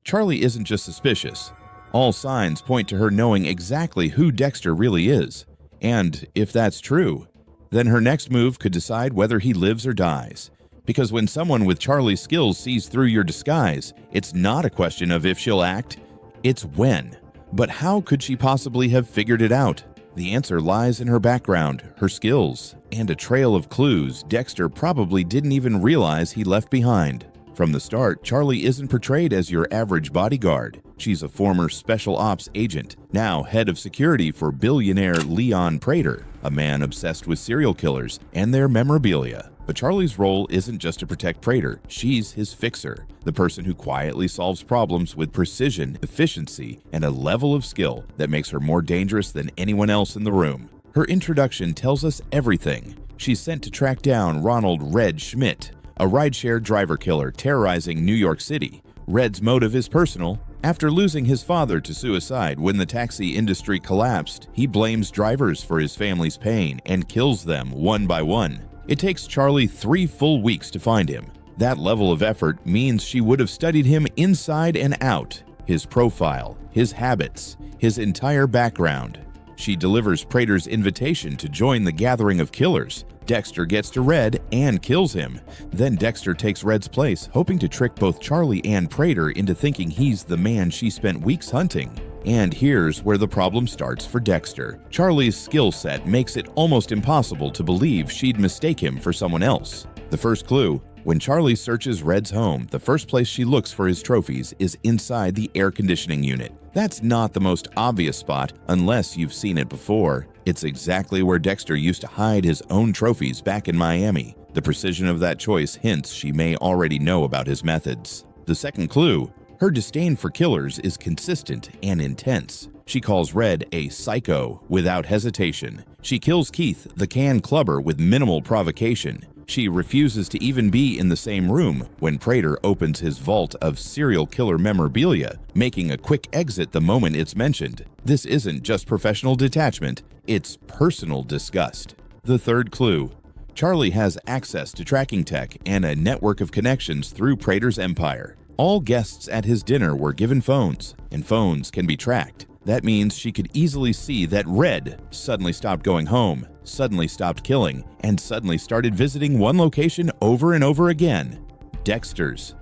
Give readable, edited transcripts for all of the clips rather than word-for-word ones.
Charley isn't just suspicious. All signs point to her knowing exactly who Dexter really is. And if that's true, then her next move could decide whether he lives or dies. Because when someone with Charley's skills sees through your disguise, it's not a question of if she'll act, it's when. But how could she possibly have figured it out? The answer lies in her background, her skills, and a trail of clues Dexter probably didn't even realize he left behind. From the start, Charley isn't portrayed as your average bodyguard. She's a former special ops agent, now head of security for billionaire Leon Prater, a man obsessed with serial killers and their memorabilia. But Charley's role isn't just to protect Prater, she's his fixer, the person who quietly solves problems with precision, efficiency, and a level of skill that makes her more dangerous than anyone else in the room. Her introduction tells us everything. She's sent to track down Ronald "Red" Schmidt, a rideshare driver killer terrorizing New York City. Red's motive is personal. After losing his father to suicide when the taxi industry collapsed, he blames drivers for his family's pain and kills them one by one. It takes Charley 3 full weeks to find him. That level of effort means she would have studied him inside and out, his profile, his habits, his entire background. She delivers Prater's invitation to join the gathering of killers. Dexter gets to Red and kills him. Then Dexter takes Red's place, hoping to trick both Charley and Prater into thinking he's the man she spent weeks hunting. And here's where the problem starts for Dexter. Charley's skill set makes it almost impossible to believe she'd mistake him for someone else. The first clue: when Charley searches Red's home, the first place she looks for his trophies is inside the air conditioning unit. That's not the most obvious spot unless you've seen it before. It's exactly where Dexter used to hide his own trophies back in Miami. The precision of that choice hints she may already know about his methods. The second clue: her disdain for killers is consistent and intense. She calls Red a psycho without hesitation. She kills Keith, the can clubber, with minimal provocation. She refuses to even be in the same room when Prater opens his vault of serial killer memorabilia, making a quick exit the moment it's mentioned. This isn't just professional detachment, it's personal disgust. The third clue: Charley has access to tracking tech and a network of connections through Prater's empire. All guests at his dinner were given phones, and phones can be tracked. That means she could easily see that Red suddenly stopped going home, suddenly stopped killing, and suddenly started visiting one location over and over again: Dexter's.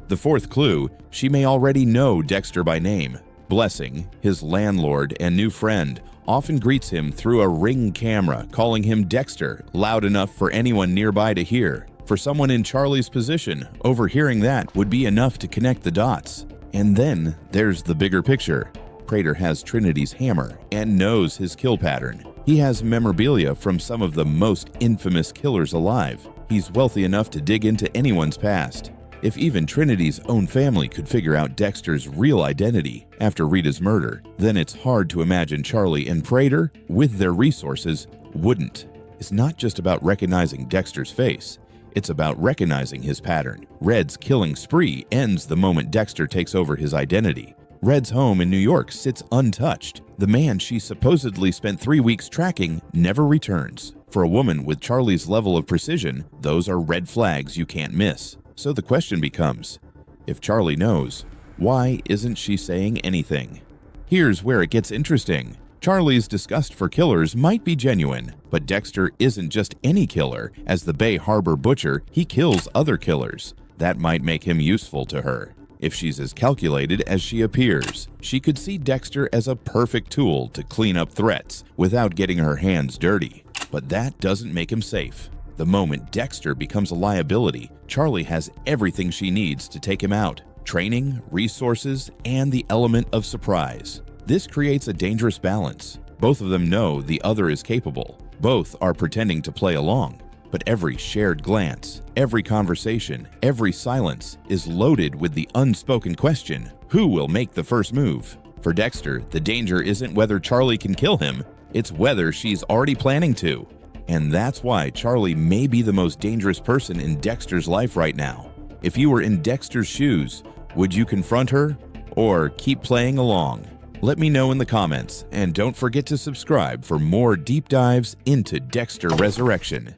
The fourth clue: she may already know Dexter by name. Blessing, his landlord and new friend, often greets him through a Ring camera, calling him Dexter, loud enough for anyone nearby to hear. For someone in Charley's position, overhearing that would be enough to connect the dots. And then there's the bigger picture. Prater has Trinity's hammer and knows his kill pattern. He has memorabilia from some of the most infamous killers alive. He's wealthy enough to dig into anyone's past. If even Trinity's own family could figure out Dexter's real identity after Rita's murder, then it's hard to imagine Charley and Prater, with their resources, wouldn't. It's not just about recognizing Dexter's face. It's about recognizing his pattern. Red's killing spree ends the moment Dexter takes over his identity. Red's home in New York sits untouched. The man she supposedly spent 3 weeks tracking never returns. For a woman with Charley's level of precision, those are red flags you can't miss. So the question becomes, if Charley knows, why isn't she saying anything? Here's where it gets interesting. Charley's disgust for killers might be genuine, but Dexter isn't just any killer. As the Bay Harbor butcher, he kills other killers. That might make him useful to her. If she's as calculated as she appears, she could see Dexter as a perfect tool to clean up threats without getting her hands dirty. But that doesn't make him safe. The moment Dexter becomes a liability, Charley has everything she needs to take him out: training, resources, and the element of surprise. This creates a dangerous balance. Both of them know the other is capable. Both are pretending to play along. But every shared glance, every conversation, every silence is loaded with the unspoken question: who will make the first move? For Dexter, the danger isn't whether Charley can kill him, it's whether she's already planning to. And that's why Charley may be the most dangerous person in Dexter's life right now. If you were in Dexter's shoes, would you confront her or keep playing along? Let me know in the comments, and don't forget to subscribe for more deep dives into Dexter Resurrection.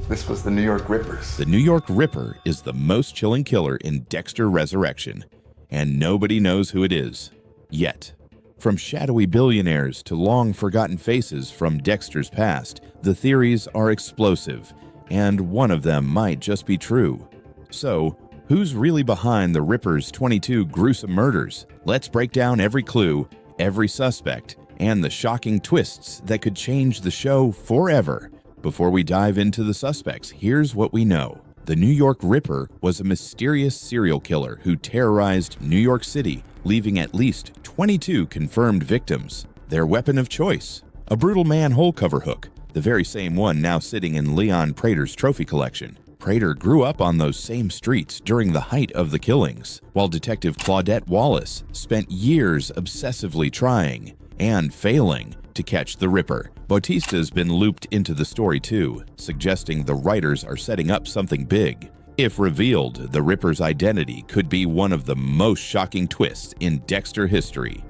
This was the New York Rippers. The New York Ripper is the most chilling killer in Dexter Resurrection. and nobody knows who it is. Yet. From shadowy billionaires to long-forgotten faces from Dexter's past, the theories are explosive, and one of them might just be true. So, who's really behind the Ripper's 22 gruesome murders? Let's break down every clue, every suspect, and the shocking twists that could change the show forever. Before we dive into the suspects, here's what we know. The New York Ripper was a mysterious serial killer who terrorized New York City, leaving at least 22 confirmed victims. Their weapon of choice? A brutal manhole cover hook, the very same one now sitting in Leon Prater's trophy collection. Prater grew up on those same streets during the height of the killings, while Detective Claudette Wallace spent years obsessively trying and failing to catch the Ripper. Bautista's been looped into the story too, suggesting the writers are setting up something big. If revealed, the Ripper's identity could be one of the most shocking twists in Dexter history.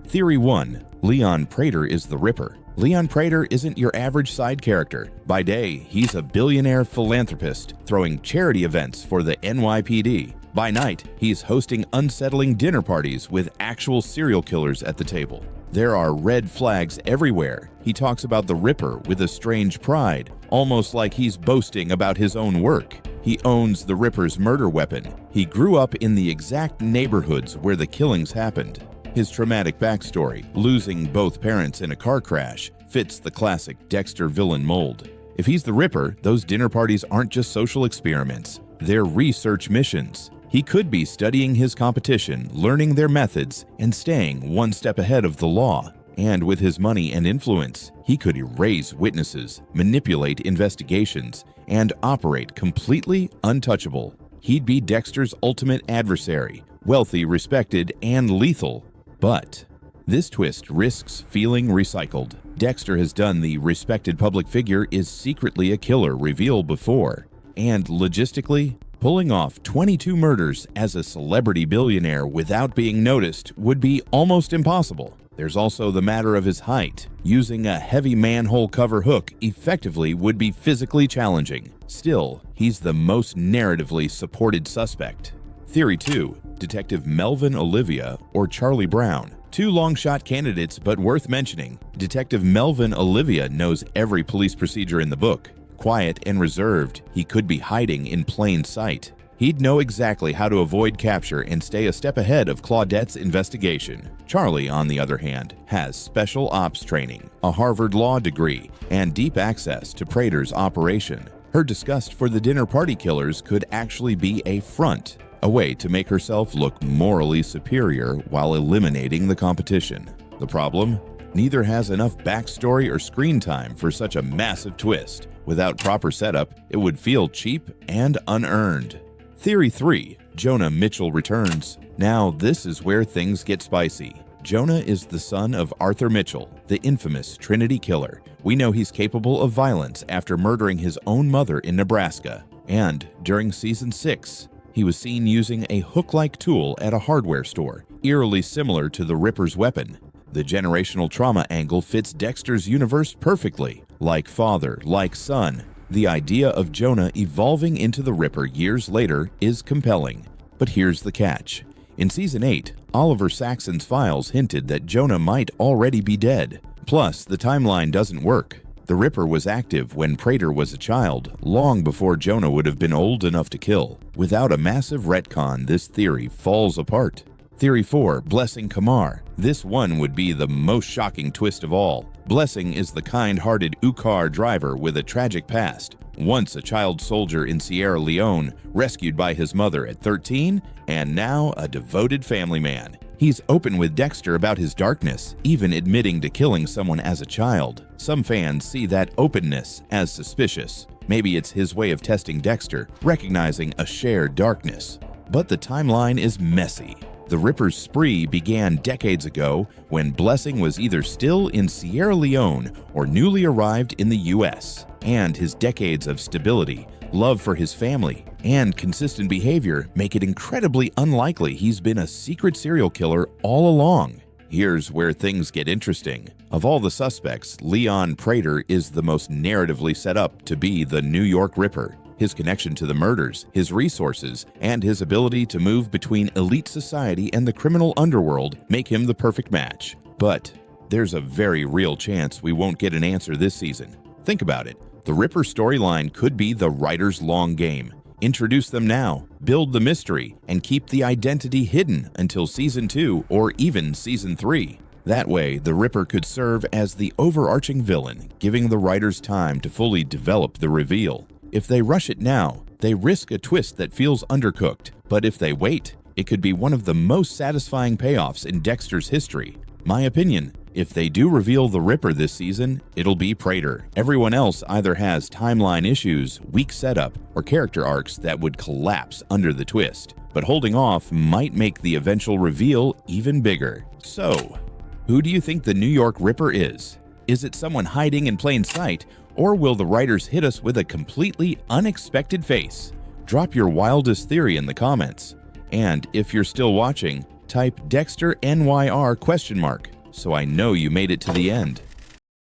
Theory 1. Leon Prater is the Ripper. Leon Prater isn't your average side character. By day, he's a billionaire philanthropist throwing charity events for the NYPD. By night, he's hosting unsettling dinner parties with actual serial killers at the table. There are red flags everywhere. He talks about the Ripper with a strange pride, almost like he's boasting about his own work. He owns the Ripper's murder weapon. He grew up in the exact neighborhoods where the killings happened. His traumatic backstory, losing both parents in a car crash, fits the classic Dexter villain mold. If he's the Ripper, those dinner parties aren't just social experiments. They're research missions. He could be studying his competition, learning their methods, and staying one step ahead of the law. And with his money and influence, he could erase witnesses, manipulate investigations, and operate completely untouchable. He'd be Dexter's ultimate adversary, wealthy, respected, and lethal. But this twist risks feeling recycled. Dexter has done the respected public figure is secretly a killer reveal before, and logistically, pulling off 22 murders as a celebrity billionaire without being noticed would be almost impossible. There's also the matter of his height. Using a heavy manhole cover hook effectively would be physically challenging. Still, he's the most narratively supported suspect. Theory 2. Detective Melvin Olivia or Charlie Brown. Two long-shot candidates, but worth mentioning. Detective Melvin Olivia knows every police procedure in the book. Quiet and reserved, he could be hiding in plain sight. He'd know exactly how to avoid capture and stay a step ahead of Claudette's investigation. Charlie, on the other hand, has special ops training, a Harvard law degree, and deep access to Prater's operation. Her disgust for the dinner party killers could actually be a front, a way to make herself look morally superior while eliminating the competition. The problem? Neither has enough backstory or screen time for such a massive twist. Without proper setup, it would feel cheap and unearned. Theory 3. Jonah Mitchell returns. Now, this is where things get spicy. Jonah is the son of Arthur Mitchell, the infamous Trinity Killer. We know he's capable of violence after murdering his own mother in Nebraska. And during Season 6, he was seen using a hook-like tool at a hardware store, eerily similar to the Ripper's weapon. The generational trauma angle fits Dexter's universe perfectly. Like father, like son, the idea of Jonah evolving into the Ripper years later is compelling. But here's the catch. In Season 8, Oliver Saxon's files hinted that Jonah might already be dead. Plus, the timeline doesn't work. The Ripper was active when Prater was a child, long before Jonah would have been old enough to kill. Without a massive retcon, this theory falls apart. Theory 4. Blessing Kamar. This one would be the most shocking twist of all. Blessing is the kind-hearted UCAR driver with a tragic past. Once a child soldier in Sierra Leone, rescued by his mother at 13, and now a devoted family man. He's open with Dexter about his darkness, even admitting to killing someone as a child. Some fans see that openness as suspicious. Maybe it's his way of testing Dexter, recognizing a shared darkness. But the timeline is messy. The Ripper's spree began decades ago when Blessing was either still in Sierra Leone or newly arrived in the US. And his decades of stability, love for his family, and consistent behavior make it incredibly unlikely he's been a secret serial killer all along. Here's where things get interesting. Of all the suspects, Leon Prater is the most narratively set up to be the New York Ripper. His connection to the murders, his resources, and his ability to move between elite society and the criminal underworld make him the perfect match. But there's a very real chance we won't get an answer this season. Think about it. The Ripper storyline could be the writer's long game. Introduce them now, build the mystery, and keep the identity hidden until Season 2 or even Season 3. That way, the Ripper could serve as the overarching villain, giving the writers time to fully develop the reveal. If they rush it now, they risk a twist that feels undercooked. But if they wait, it could be one of the most satisfying payoffs in Dexter's history. My opinion, if they do reveal the Ripper this season, it'll be Prater. Everyone else either has timeline issues, weak setup, or character arcs that would collapse under the twist. But holding off might make the eventual reveal even bigger. So, who do you think the New York Ripper is? Is it someone hiding in plain sight, or will the writers hit us with a completely unexpected face? Drop your wildest theory in the comments. And if you're still watching, type Dexter NYR ? So I know you made it to the end.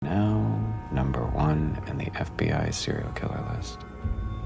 Now, number 1 in the FBI serial killer list.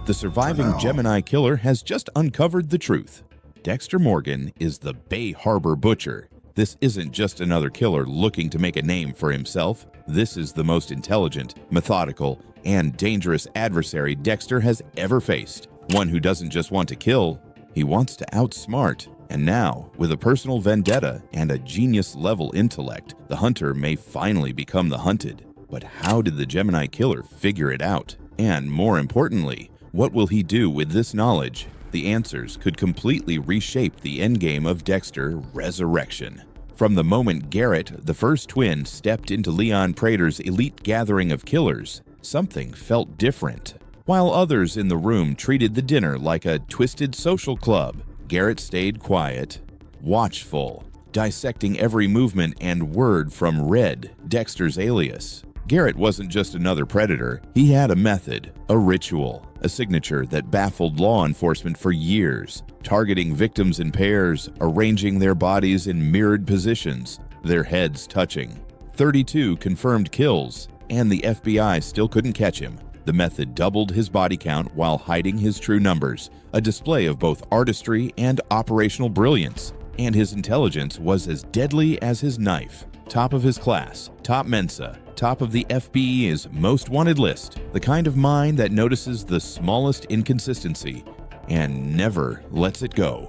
The surviving Gemini killer has just uncovered the truth. Dexter Morgan is the Bay Harbor Butcher. This isn't just another killer looking to make a name for himself. This is the most intelligent, methodical, and dangerous adversary Dexter has ever faced. One who doesn't just want to kill, he wants to outsmart. And now, with a personal vendetta and a genius-level intellect, the hunter may finally become the hunted. But how did the Gemini killer figure it out? And more importantly, what will he do with this knowledge? The answers could completely reshape the endgame of Dexter: Resurrection. From the moment Garrett, the first twin, stepped into Leon Prater's elite gathering of killers, something felt different. While others in the room treated the dinner like a twisted social club, Garrett stayed quiet, watchful, dissecting every movement and word from Red, Dexter's alias. Garrett wasn't just another predator. He had a method, a ritual, a signature that baffled law enforcement for years, targeting victims in pairs, arranging their bodies in mirrored positions, their heads touching. 32 confirmed kills, and the FBI still couldn't catch him. The method doubled his body count while hiding his true numbers, a display of both artistry and operational brilliance. And his intelligence was as deadly as his knife. Top of his class, top Mensa, top of the FBI's most wanted list, the kind of mind that notices the smallest inconsistency and never lets it go.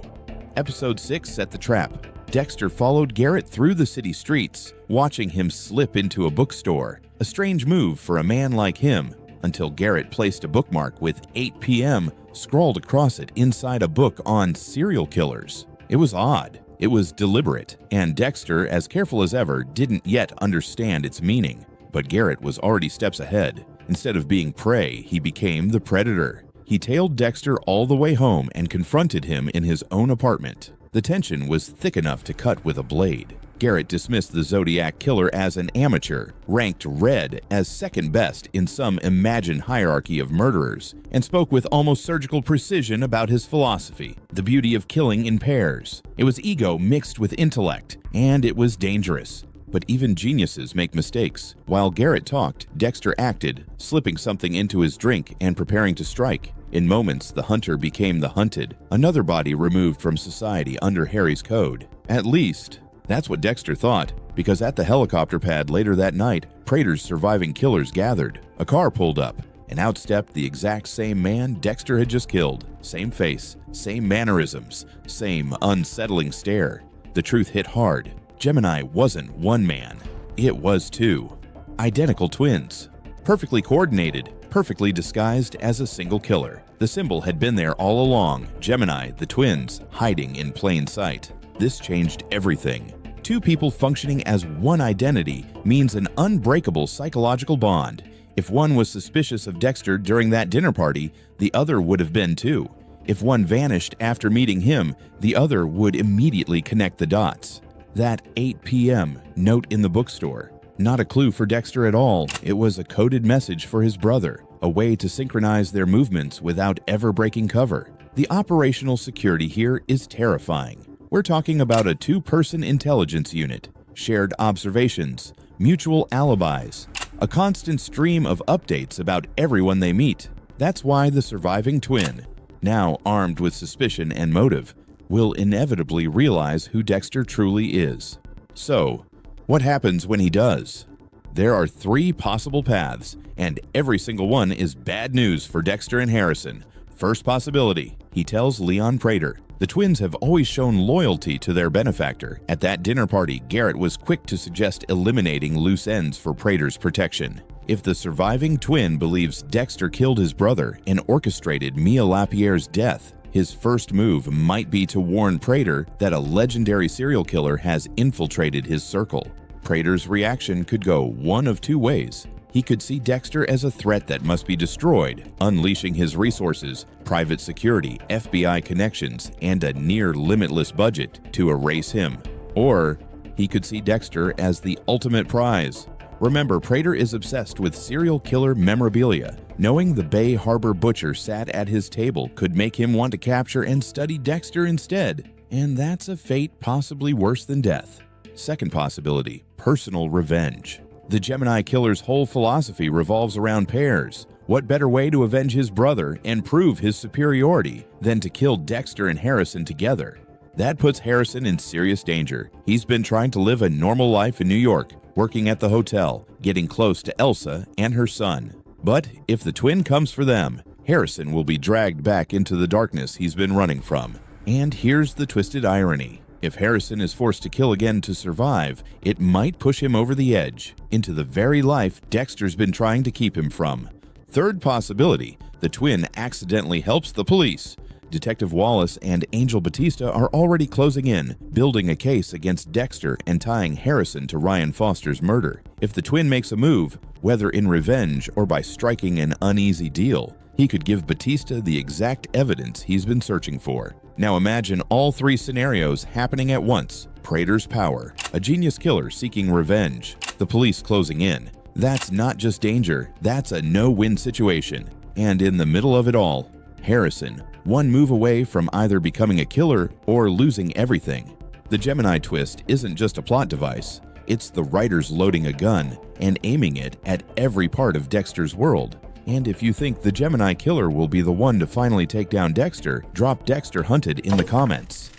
Episode 6 set the trap. Dexter followed Garrett through the city streets, watching him slip into a bookstore, a strange move for a man like him, until Garrett placed a bookmark with 8 p.m. scrawled across it inside a book on serial killers. It was odd. It was deliberate, and Dexter, as careful as ever, didn't yet understand its meaning. But Garrett was already steps ahead. Instead of being prey, he became the predator. He tailed Dexter all the way home and confronted him in his own apartment. The tension was thick enough to cut with a blade. Garrett dismissed the Zodiac killer as an amateur, ranked Red as second best in some imagined hierarchy of murderers, and spoke with almost surgical precision about his philosophy, the beauty of killing in pairs. It was ego mixed with intellect, and it was dangerous. But even geniuses make mistakes. While Garrett talked, Dexter acted, slipping something into his drink and preparing to strike. In moments, the hunter became the hunted, another body removed from society under Harry's code. At least, that's what Dexter thought, because at the helicopter pad later that night, Prater's surviving killers gathered. A car pulled up, and out stepped the exact same man Dexter had just killed. Same face, same mannerisms, same unsettling stare. The truth hit hard. Gemini wasn't one man. It was two. Identical twins. Perfectly coordinated, perfectly disguised as a single killer. The symbol had been there all along. Gemini, the twins, hiding in plain sight. This changed everything. Two people functioning as one identity means an unbreakable psychological bond. If one was suspicious of Dexter during that dinner party, the other would have been too. If one vanished after meeting him, the other would immediately connect the dots. That 8 p.m. note in the bookstore. Not a clue for Dexter at all. It was a coded message for his brother, a way to synchronize their movements without ever breaking cover. The operational security here is terrifying. We're talking about a two-person intelligence unit, shared observations, mutual alibis, a constant stream of updates about everyone they meet. That's why the surviving twin, now armed with suspicion and motive, will inevitably realize who Dexter truly is. So, what happens when he does? There are 3 possible paths, and every single one is bad news for Dexter and Harrison. First possibility, he tells Leon Prater. The twins have always shown loyalty to their benefactor. At that dinner party, Garrett was quick to suggest eliminating loose ends for Prater's protection. If the surviving twin believes Dexter killed his brother and orchestrated Mia Lapierre's death, his first move might be to warn Prater that a legendary serial killer has infiltrated his circle. Prater's reaction could go one of 2 ways. He could see Dexter as a threat that must be destroyed, unleashing his resources, private security, FBI connections, and a near-limitless budget to erase him. Or he could see Dexter as the ultimate prize. Remember, Prater is obsessed with serial killer memorabilia. Knowing the Bay Harbor butcher sat at his table could make him want to capture and study Dexter instead. And that's a fate possibly worse than death. Second possibility, personal revenge. The Gemini killer's whole philosophy revolves around pairs. What better way to avenge his brother and prove his superiority than to kill Dexter and Harrison together? That puts Harrison in serious danger. He's been trying to live a normal life in New York, working at the hotel, getting close to Elsa and her son. But if the twin comes for them, Harrison will be dragged back into the darkness he's been running from. And here's the twisted irony. If Harrison is forced to kill again to survive, it might push him over the edge, into the very life Dexter's been trying to keep him from. Third possibility, the twin accidentally helps the police. Detective Wallace and Angel Batista are already closing in, building a case against Dexter and tying Harrison to Ryan Foster's murder. If the twin makes a move, whether in revenge or by striking an uneasy deal, he could give Batista the exact evidence he's been searching for. Now imagine all 3 scenarios happening at once. Prater's power, a genius killer seeking revenge, the police closing in. That's not just danger, that's a no-win situation. And in the middle of it all, Harrison, one move away from either becoming a killer or losing everything. The Gemini twist isn't just a plot device, it's the writers loading a gun and aiming it at every part of Dexter's world. And if you think the Gemini killer will be the one to finally take down Dexter, drop Dexter Hunted in the comments.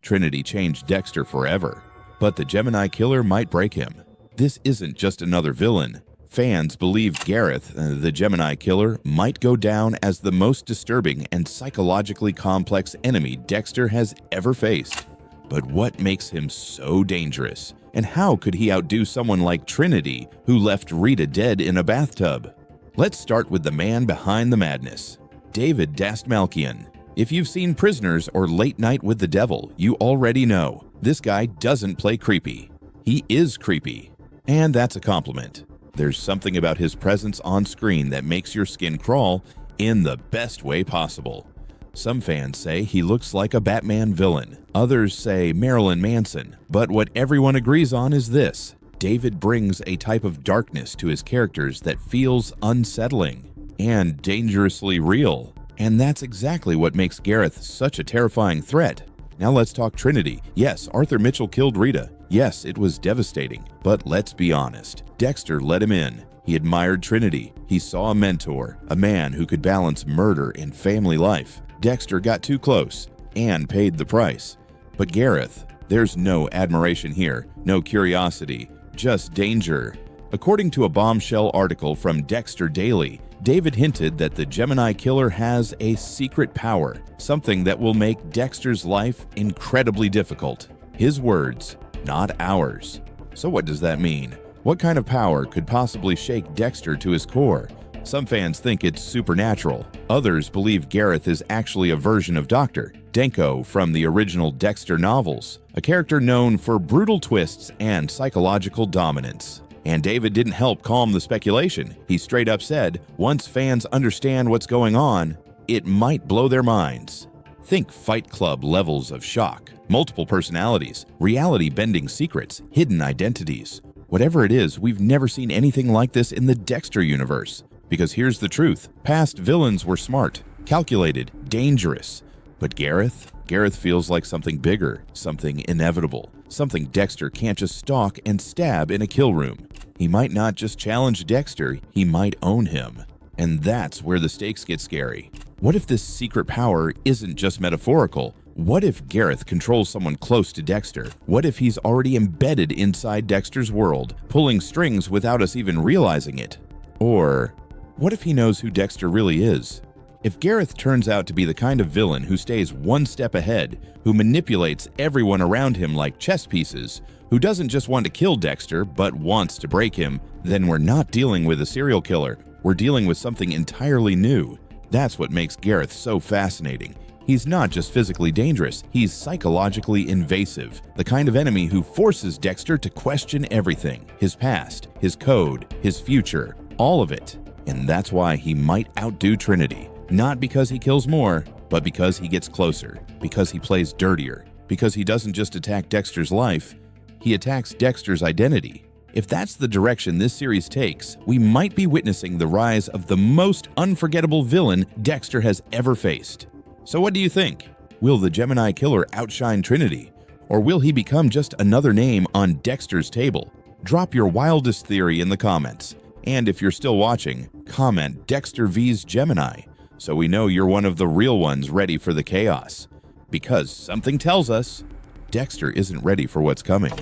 Trinity changed Dexter forever, but the Gemini killer might break him. This isn't just another villain. Fans believe Gareth, the Gemini killer, might go down as the most disturbing and psychologically complex enemy Dexter has ever faced. But what makes him so dangerous? And how could he outdo someone like Trinity, who left Rita dead in a bathtub? Let's start with the man behind the madness, David Dastmalchian. If you've seen Prisoners or Late Night with the Devil, you already know this guy doesn't play creepy. He is creepy. And that's a compliment. There's something about his presence on screen that makes your skin crawl in the best way possible. Some fans say he looks like a Batman villain. Others say Marilyn Manson. But what everyone agrees on is this: David brings a type of darkness to his characters that feels unsettling and dangerously real. And that's exactly what makes Gareth such a terrifying threat. Now let's talk Trinity. Yes, Arthur Mitchell killed Rita. Yes, it was devastating. But let's be honest. Dexter let him in. He admired Trinity. He saw a mentor, a man who could balance murder and family life. Dexter got too close and paid the price. But Gareth, there's no admiration here, no curiosity, just danger. According to a bombshell article from Dexter Daily, David hinted that the Gemini killer has a secret power, something that will make Dexter's life incredibly difficult. His words, not ours. So what does that mean? What kind of power could possibly shake Dexter to his core? Some fans think it's supernatural. Others believe Gareth is actually a version of Dr. Denko from the original Dexter novels, a character known for brutal twists and psychological dominance. And David didn't help calm the speculation. He straight up said, once fans understand what's going on, it might blow their minds. Think Fight Club levels of shock, multiple personalities, reality-bending secrets, hidden identities. Whatever it is, we've never seen anything like this in the Dexter universe. Because here's the truth. Past villains were smart, calculated, dangerous. But Gareth feels like something bigger, something inevitable, something Dexter can't just stalk and stab in a kill room. He might not just challenge Dexter, he might own him. And that's where the stakes get scary. What if this secret power isn't just metaphorical? What if Gareth controls someone close to Dexter? What if he's already embedded inside Dexter's world, pulling strings without us even realizing it? Or what if he knows who Dexter really is? If Gareth turns out to be the kind of villain who stays one step ahead, who manipulates everyone around him like chess pieces, who doesn't just want to kill Dexter but wants to break him, then we're not dealing with a serial killer. We're dealing with something entirely new. That's what makes Gareth so fascinating. He's not just physically dangerous, he's psychologically invasive, the kind of enemy who forces Dexter to question everything, his past, his code, his future, all of it. And that's why he might outdo Trinity. Not because he kills more, but because he gets closer, because he plays dirtier, because he doesn't just attack Dexter's life, he attacks Dexter's identity. If that's the direction this series takes, we might be witnessing the rise of the most unforgettable villain Dexter has ever faced. So what do you think? Will the Gemini killer outshine Trinity? Or will he become just another name on Dexter's table? Drop your wildest theory in the comments. And if you're still watching, comment Dexter vs Gemini, so we know you're one of the real ones ready for the chaos. Because something tells us Dexter isn't ready for what's coming.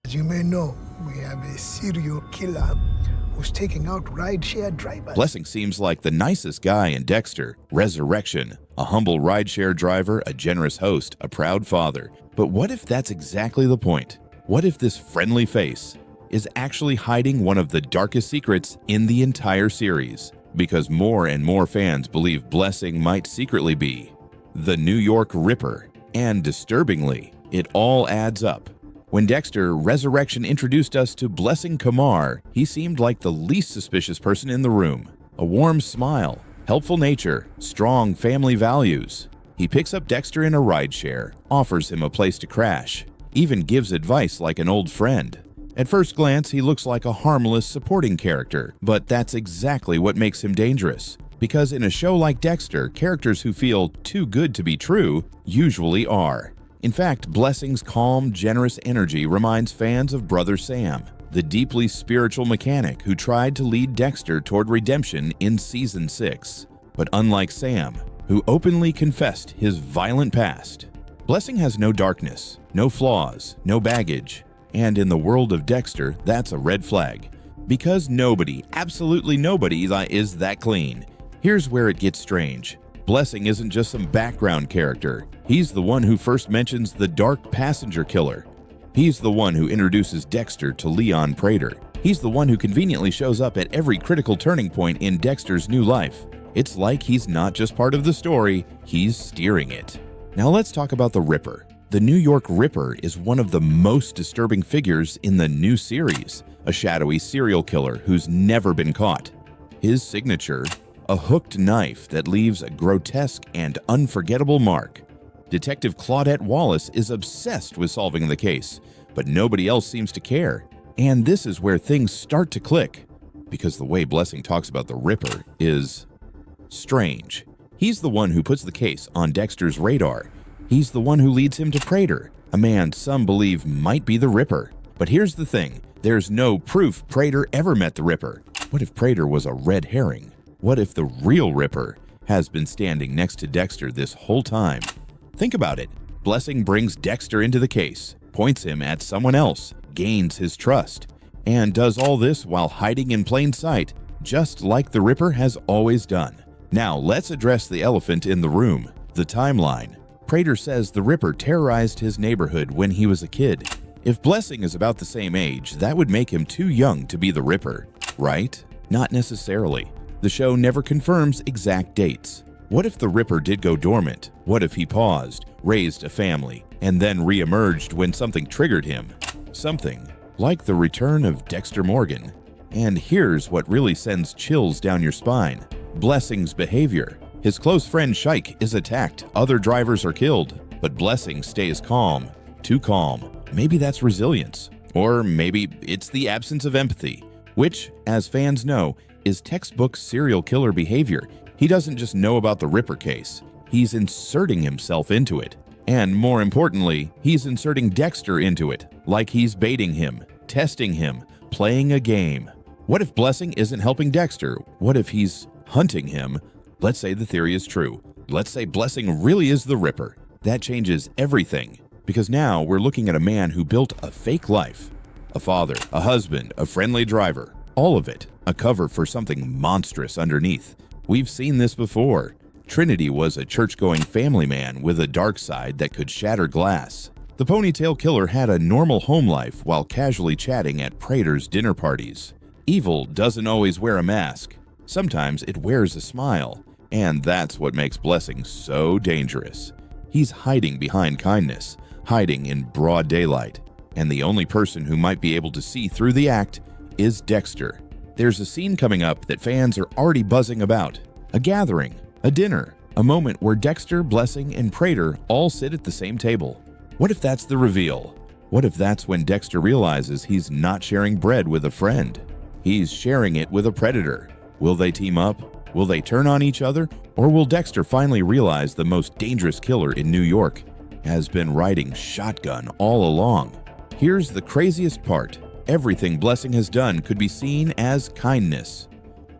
As you may know, we have a serial killer who's taking out rideshare drivers. Blessing seems like the nicest guy in Dexter. Resurrection, a humble rideshare driver, a generous host, a proud father. But what if that's exactly the point? What if this friendly face is actually hiding one of the darkest secrets in the entire series? Because more and more fans believe Blessing might secretly be the New York Ripper. And disturbingly, it all adds up. When Dexter Resurrection introduced us to Blessing Kamar, he seemed like the least suspicious person in the room. A warm smile, helpful nature, strong family values. He picks up Dexter in a rideshare, offers him a place to crash, even gives advice like an old friend. At first glance, he looks like a harmless supporting character, but that's exactly what makes him dangerous. Because in a show like Dexter, characters who feel too good to be true usually are. In fact, Blessing's calm, generous energy reminds fans of Brother Sam, the deeply spiritual mechanic who tried to lead Dexter toward redemption in Season 6. But unlike Sam, who openly confessed his violent past, Blessing has no darkness, no flaws, no baggage. And in the world of Dexter, that's a red flag. Because nobody, absolutely nobody, is that clean. Here's where it gets strange. Blessing isn't just some background character. He's the one who first mentions the dark passenger killer. He's the one who introduces Dexter to Leon Prater. He's the one who conveniently shows up at every critical turning point in Dexter's new life. It's like he's not just part of the story, he's steering it. Now let's talk about the Ripper. The New York Ripper is one of the most disturbing figures in the new series, a shadowy serial killer who's never been caught. His signature, a hooked knife that leaves a grotesque and unforgettable mark. Detective Claudette Wallace is obsessed with solving the case, but nobody else seems to care. And this is where things start to click, because the way Blessing talks about the Ripper is strange. He's the one who puts the case on Dexter's radar. He's the one who leads him to Prater, a man some believe might be the Ripper. But here's the thing, there's no proof Prater ever met the Ripper. What if Prater was a red herring? What if the real Ripper has been standing next to Dexter this whole time? Think about it. Blessing brings Dexter into the case, points him at someone else, gains his trust, and does all this while hiding in plain sight, just like the Ripper has always done. Now let's address the elephant in the room, the timeline. Prater says the Ripper terrorized his neighborhood when he was a kid. If Blessing is about the same age, that would make him too young to be the Ripper, right? Not necessarily. The show never confirms exact dates. What if the Ripper did go dormant? What if he paused, raised a family, and then re-emerged when something triggered him? Something like the return of Dexter Morgan. And here's what really sends chills down your spine. Blessing's behavior. His close friend Shike is attacked, other drivers are killed, but Blessing stays calm. Too calm. Maybe that's resilience. Or maybe it's the absence of empathy, which, as fans know, is textbook serial killer behavior. He doesn't just know about the Ripper case, he's inserting himself into it. And more importantly, he's inserting Dexter into it, like he's baiting him, testing him, playing a game. What if Blessing isn't helping Dexter? What if he's hunting him? Let's say the theory is true. Let's say Blessing really is the Ripper. That changes everything, because now we're looking at a man who built a fake life. A father, a husband, a friendly driver. All of it, a cover for something monstrous underneath. We've seen this before. Trinity was a church-going family man with a dark side that could shatter glass. The ponytail killer had a normal home life while casually chatting at Prater's dinner parties. Evil doesn't always wear a mask. Sometimes it wears a smile, and that's what makes Blessing so dangerous. He's hiding behind kindness, hiding in broad daylight, and the only person who might be able to see through the act is Dexter. There's a scene coming up that fans are already buzzing about. A gathering, a dinner, a moment where Dexter, Blessing, and Prater all sit at the same table. What if that's the reveal? What if that's when Dexter realizes he's not sharing bread with a friend? He's sharing it with a predator. Will they team up? Will they turn on each other? Or will Dexter finally realize the most dangerous killer in New York has been riding shotgun all along? Here's the craziest part. Everything Blessing has done could be seen as kindness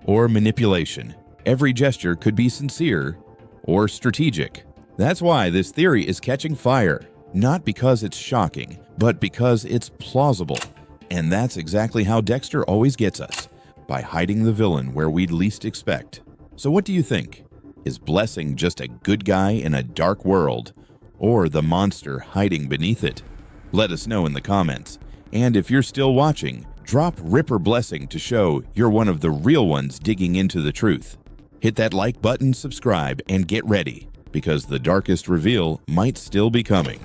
or manipulation. Every gesture could be sincere or strategic. That's why this theory is catching fire. Not because it's shocking, but because it's plausible. And that's exactly how Dexter always gets us, by hiding the villain where we'd least expect. So what do you think? Is Blessing just a good guy in a dark world, or the monster hiding beneath it? Let us know in the comments. And if you're still watching, drop Ripper Blessing to show you're one of the real ones digging into the truth. Hit that like button, subscribe, and get ready, because the darkest reveal might still be coming.